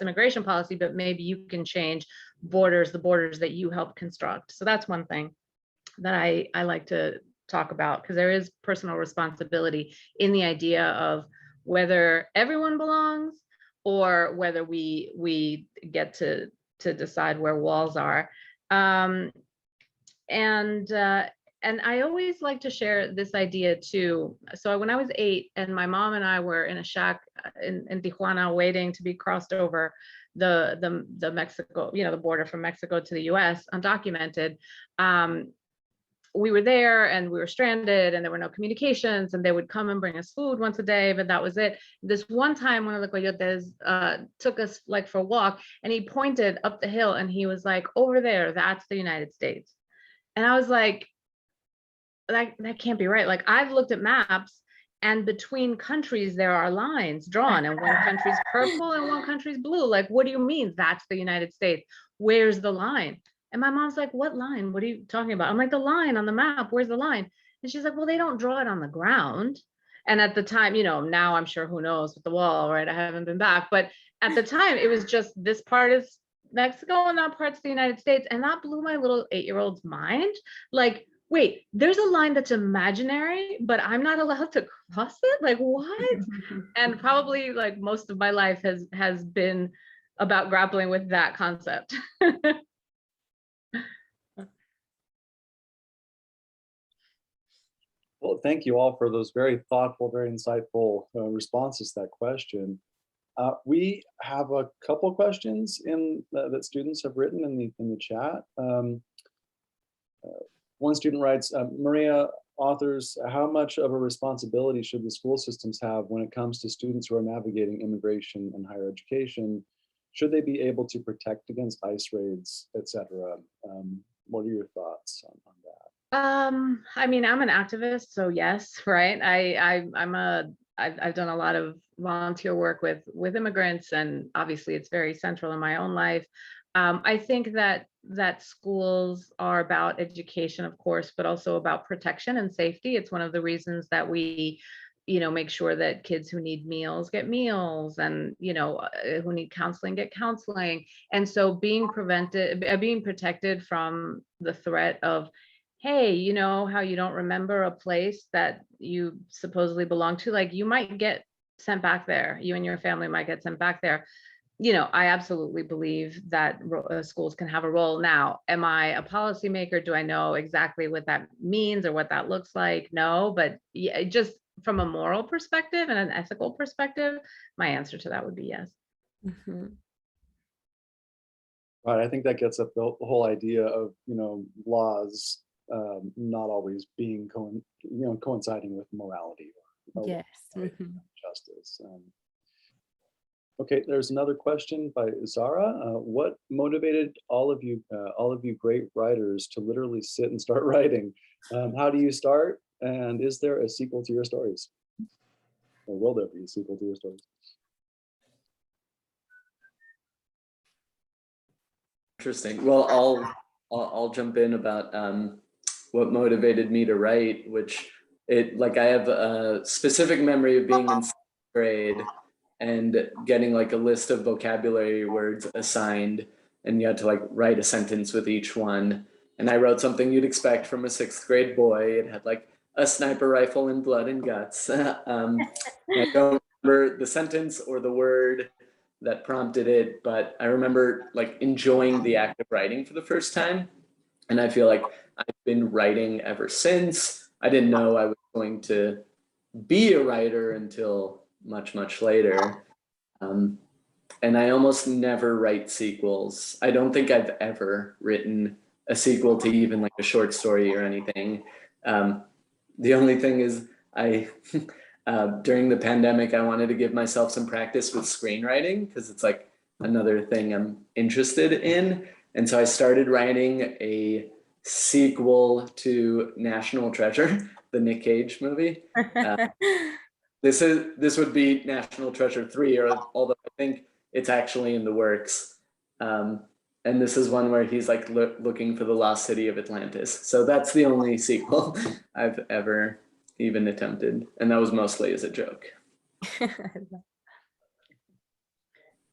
immigration policy, but maybe you can change the borders that you help construct. So that's one thing that I like to talk about, because there is personal responsibility in the idea of whether everyone belongs or whether we get to decide where walls are. And I always like to share this idea too. So when I was 8 and my mom and I were in a shack in Tijuana waiting to be crossed over the Mexico, the border from Mexico to the US, undocumented, we were there and we were stranded and there were no communications, and they would come and bring us food once a day, but that was it. This one time, one of the coyotes took us like for a walk, and he pointed up the hill and he was like, over there, that's the United States. And I was like, that can't be right. Like, I've looked at maps, and between countries there are lines drawn, and one country's purple and one country's blue. Like, what do you mean that's the United States? Where's the line? And my mom's like, what line? What are you talking about? I'm like, the line on the map, where's the line? And she's like, well, they don't draw it on the ground. And at the time, now I'm sure, who knows with the wall, right? I haven't been back, but at the time it was just, this part is Mexico and that part's the United States. And that blew my little 8-year-old's mind. Like, wait, there's a line that's imaginary, but I'm not allowed to cross it? Like, what? And probably like most of my life has been about grappling with that concept. Well, thank you all for those very thoughtful, very insightful responses to that question. We have a couple questions that students have written in the chat. One student writes, Maria authors, how much of a responsibility should the school systems have when it comes to students who are navigating immigration and higher education? Should they be able to protect against ICE raids, etc.? What are your thoughts on that? I mean, I'm an activist, so yes, right? I've done a lot of volunteer work with immigrants, and obviously it's very central in my own life. I think that schools are about education, of course, but also about protection and safety. It's one of the reasons that we, make sure that kids who need meals get meals, and who need counseling get counseling. And so being protected from the threat of, hey, how you don't remember a place that you supposedly belong to, like, you might get sent back there, you and your family might get sent back there. I absolutely believe that schools can have a role. Now, am I a policymaker? Do I know exactly what that means or what that looks like? No, but yeah, just from a moral perspective and an ethical perspective, my answer to that would be yes. Mm-hmm. Right, I think that gets up the whole idea of, laws not always being coinciding with morality or Yes. justice. Okay, there's another question by Zara. What motivated all of you great writers to literally sit and start writing? How do you start? And is there a sequel to your stories? Or will there be a sequel to your stories? Interesting. Well, I'll jump in about what motivated me to write, which I have a specific memory of being in 6th grade and getting like a list of vocabulary words assigned and you had to like write a sentence with each one. And I wrote something you'd expect from a 6th grade boy. It had like a sniper rifle and blood and guts. I don't remember the sentence or the word that prompted it, but I remember like enjoying the act of writing for the first time. And I feel like I've been writing ever since. I didn't know I was going to be a writer until much, much later. And I almost never write sequels. I don't think I've ever written a sequel to even like a short story or anything. The only thing is during the pandemic, I wanted to give myself some practice with screenwriting because it's like another thing I'm interested in. And so I started writing a sequel to National Treasure, the Nick Cage movie. This would be National Treasure 3, or although I think it's actually in the works. And this is one where he's like looking for the lost city of Atlantis. So that's the only sequel I've ever even attempted. And that was mostly as a joke.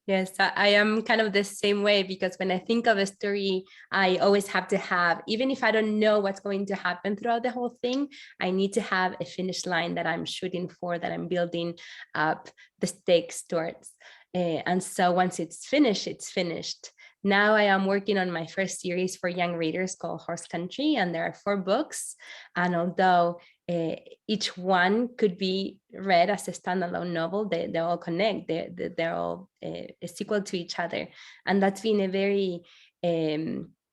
Yes, I am kind of the same way, because when I think of a story, I always have to have, even if I don't know what's going to happen throughout the whole thing, I need to have a finish line that I'm shooting for, that I'm building up the stakes towards. And so once it's finished, it's finished. Now I am working on my first series for young readers called Horse Country, and there are 4 books. And although each one could be read as a standalone novel, they all connect. They're all a sequel to each other. And that's been a very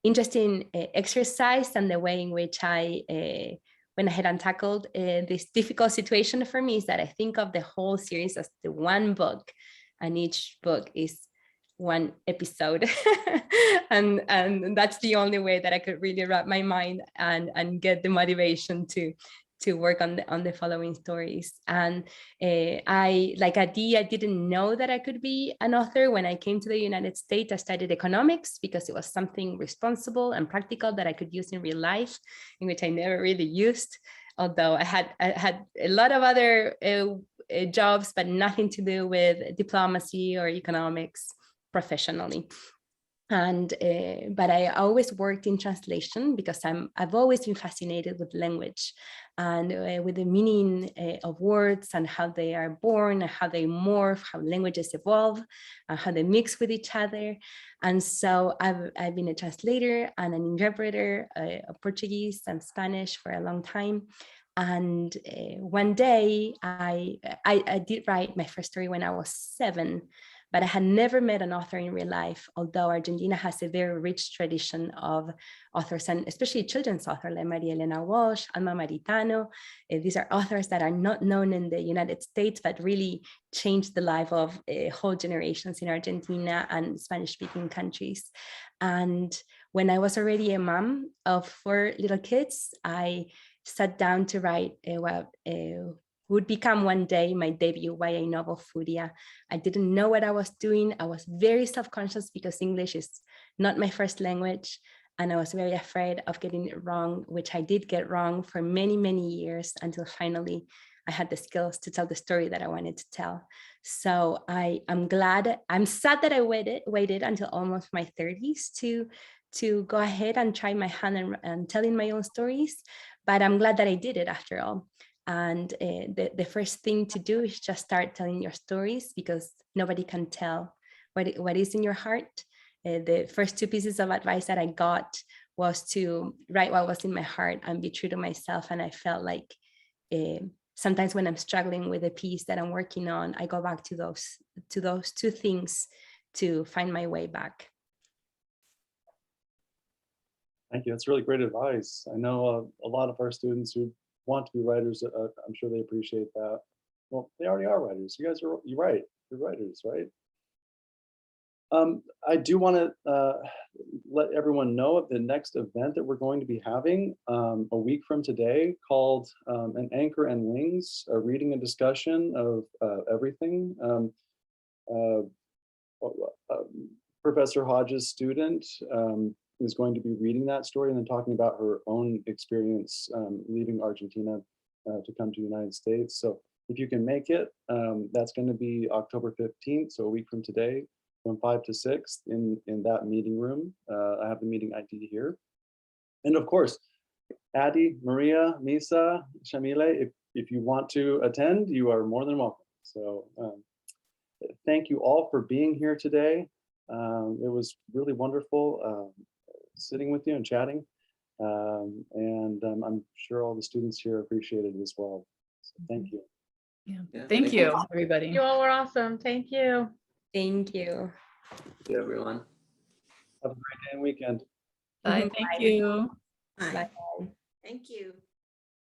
interesting exercise, and the way in which I went ahead and tackled this difficult situation for me is that I think of the whole series as the one book, and each book is one episode. and that's the only way that I could really wrap my mind and get the motivation to work on the following stories. And I, like Adi, I didn't know that I could be an author. When I came to the United States, I studied economics because it was something responsible and practical that I could use in real life, in which I never really used, although I had a lot of other jobs, but nothing to do with diplomacy or economics professionally. And but I always worked in translation because I've always been fascinated with language and with the meaning of words and how they are born and how they morph, how languages evolve, and how they mix with each other. And so I've been a translator and an interpreter of Portuguese and Spanish for a long time. And one day I did write my first story when I was 7. But I had never met an author in real life, although Argentina has a very rich tradition of authors, and especially children's authors like Maria Elena Walsh, Alma Maritano. These are authors that are not known in the United States, but really changed the life of whole generations in Argentina and Spanish-speaking countries. And when I was already a mom of 4 little kids, I sat down to write would become one day my debut YA novel, Furia. I didn't know what I was doing. I was very self-conscious because English is not my first language. And I was very afraid of getting it wrong, which I did get wrong for many, many years, until finally I had the skills to tell the story that I wanted to tell. So I'm sad that I waited until almost my 30s to go ahead and try my hand and telling my own stories. But I'm glad that I did it after all. And the first thing to do is just start telling your stories, because nobody can tell what is in your heart. The first 2 pieces of advice that I got was to write what was in my heart and be true to myself. And I felt like sometimes when I'm struggling with a piece that I'm working on, I go back to those 2 things to find my way back. Thank you. That's really great advice. I know a lot of our students who want to be writers, I'm sure they appreciate that. Well, they already are writers. You guys are, you're writers, right? I do want to let everyone know of the next event that we're going to be having a week from today, called An Anchor and Wings, a reading and discussion of everything. Professor Hodges' student is going to be reading that story and then talking about her own experience leaving Argentina to come to the United States. So if you can make it, that's going to be October 15th, so a week from today. from 5 to 6 in that meeting room. I have the meeting ID here. And of course, Addie, Maria, Misa, Yamile, if you want to attend, you are more than welcome. So thank you all for being here today. It was really wonderful sitting with you and chatting. I'm sure all the students here appreciate it as well. So thank you. Yeah. Thank you, everybody. You all were awesome. Thank you. Thank you. Thank you, everyone. Have a great day and weekend. Bye. Thank you. Bye. Bye. Thank you.